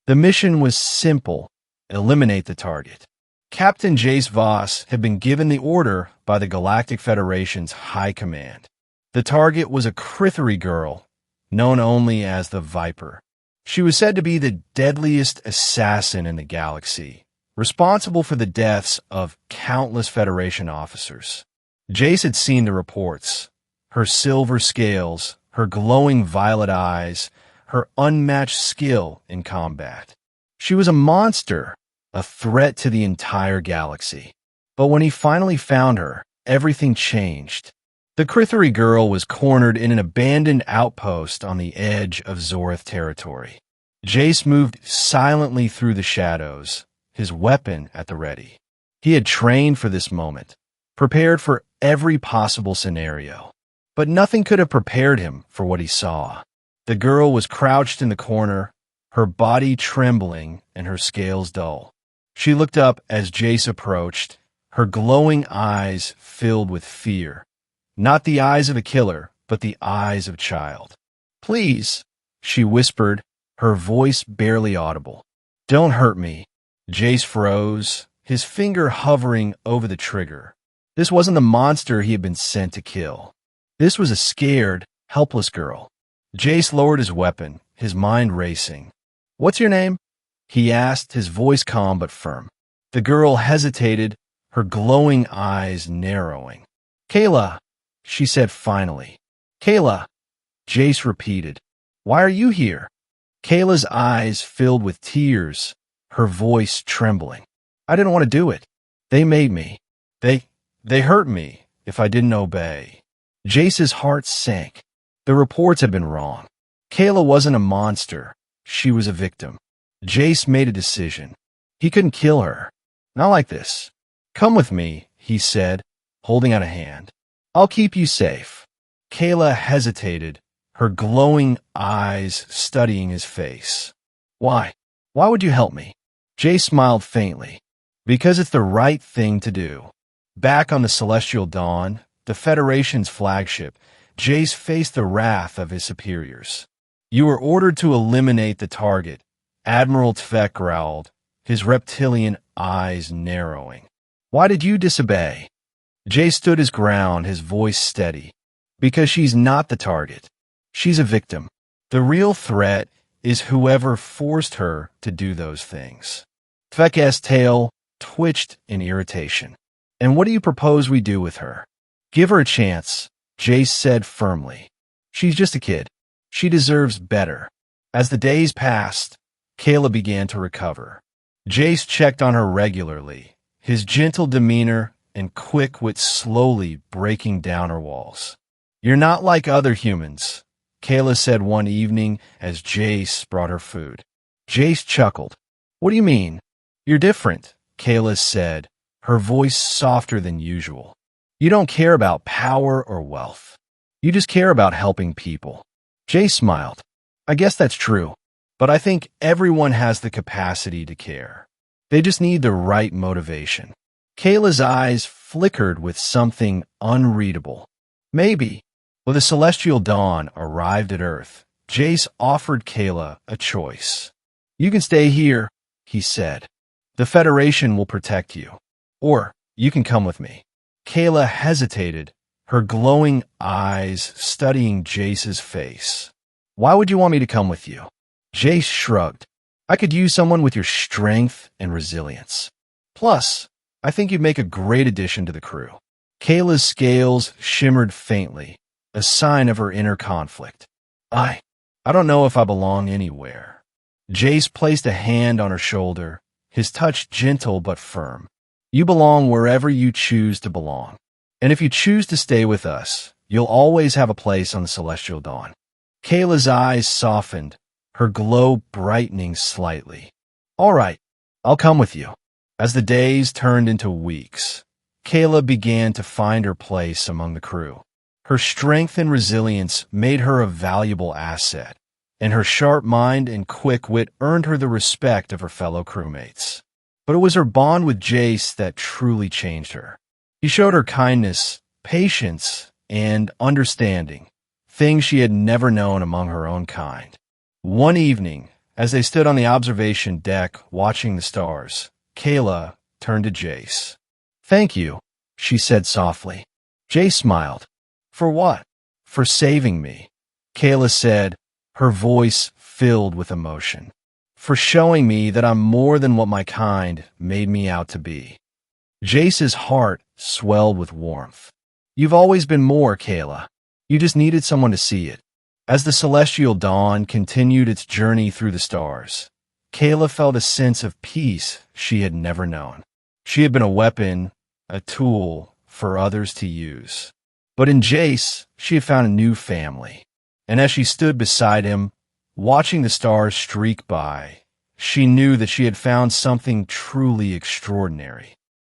The mission was simple: eliminate the target. Captain Jace Voss had been given the order by the Galactic Federation's High Command. The target was a Krythari girl, known only as the Viper. She was said to be the deadliest assassin in the galaxy, responsible for the deaths of countless Federation officers. Jace had seen the reports: her silver scales, her glowing violet eyes, her unmatched skill in combat. She was a monster, a threat to the entire galaxy. But when he finally found her, everything changed. The Krythari girl was cornered in an abandoned outpost on the edge of Zorth territory. Jace moved silently through the shadows, his weapon at the ready. He had trained for this moment, prepared for every possible scenario. But nothing could have prepared him for what he saw. The girl was crouched in the corner, her body trembling and her scales dull. She looked up as Jace approached, her glowing eyes filled with fear. Not the eyes of a killer, but the eyes of a child. "Please," she whispered, her voice barely audible. "Don't hurt me." Jace froze, his finger hovering over the trigger. This wasn't the monster he had been sent to kill. This was a scared, helpless girl. Jace lowered his weapon, his mind racing. "What's your name?" he asked, his voice calm but firm. The girl hesitated, her glowing eyes narrowing. "Kaela," she said finally. "Kaela," Jace repeated. "Why are you here?" Kayla's eyes filled with tears, her voice trembling. "I didn't want to do it. They made me. They hurt me if I didn't obey." Jace's heart sank. The reports had been wrong. Kaela wasn't a monster. She was a victim. Jace made a decision. He couldn't kill her. Not like this. "Come with me," he said, holding out a hand. "I'll keep you safe." Kaela hesitated, her glowing eyes studying his face. "Why? Why would you help me?" Jace smiled faintly. "Because it's the right thing to do." Back on the Celestial Dawn, the Federation's flagship, Jace faced the wrath of his superiors. "You were ordered to eliminate the target," Admiral Tfek growled, his reptilian eyes narrowing. "Why did you disobey?" Jace stood his ground, his voice steady. "Because she's not the target. She's a victim. The real threat is whoever forced her to do those things." Tfek's tail twitched in irritation. "And what do you propose we do with her?" "Give her a chance," Jace said firmly. "She's just a kid. She deserves better." As the days passed, Kaela began to recover. Jace checked on her regularly, his gentle demeanor and quick wit slowly breaking down her walls. "You're not like other humans," Kaela said one evening as Jace brought her food. Jace chuckled. "What do you mean?" "You're different," Kaela said, her voice softer than usual. "You don't care about power or wealth. You just care about helping people." Jace smiled. "I guess that's true, but I think everyone has the capacity to care. They just need the right motivation." Kayla's eyes flickered with something unreadable. "Maybe." When the Celestial Dawn arrived at Earth, Jace offered Kaela a choice. "You can stay here," he said. "The Federation will protect you. Or you can come with me." Kaela hesitated, her glowing eyes studying Jace's face. "Why would you want me to come with you?" Jace shrugged. "I could use someone with your strength and resilience. Plus, I think you'd make a great addition to the crew." Kayla's scales shimmered faintly, a sign of her inner conflict. I don't know if I belong anywhere." Jace placed a hand on her shoulder, his touch gentle but firm. "You belong wherever you choose to belong. And if you choose to stay with us, you'll always have a place on the Celestial Dawn." Kayla's eyes softened, her glow brightening slightly. "All right, I'll come with you." As the days turned into weeks, Kaela began to find her place among the crew. Her strength and resilience made her a valuable asset, and her sharp mind and quick wit earned her the respect of her fellow crewmates. But it was her bond with Jace that truly changed her. He showed her kindness, patience, and understanding, things she had never known among her own kind. One evening, As they stood on the observation deck watching the stars, Kaela turned to Jace. "Thank you," she said softly. Jace smiled. "For what?" "For saving me," Kaela said, her voice filled with emotion. "For showing me that I'm more than what my kind made me out to be." Jace's heart swelled with warmth. "You've always been more, Kaela. You just needed someone to see it." As the celestial dawn continued its journey through the stars, Kaela felt a sense of peace she had never known. She had been a weapon, a tool for others to use. But in Jace, she had found a new family. And as she stood beside him, watching the stars streak by, she knew that she had found something truly extraordinary.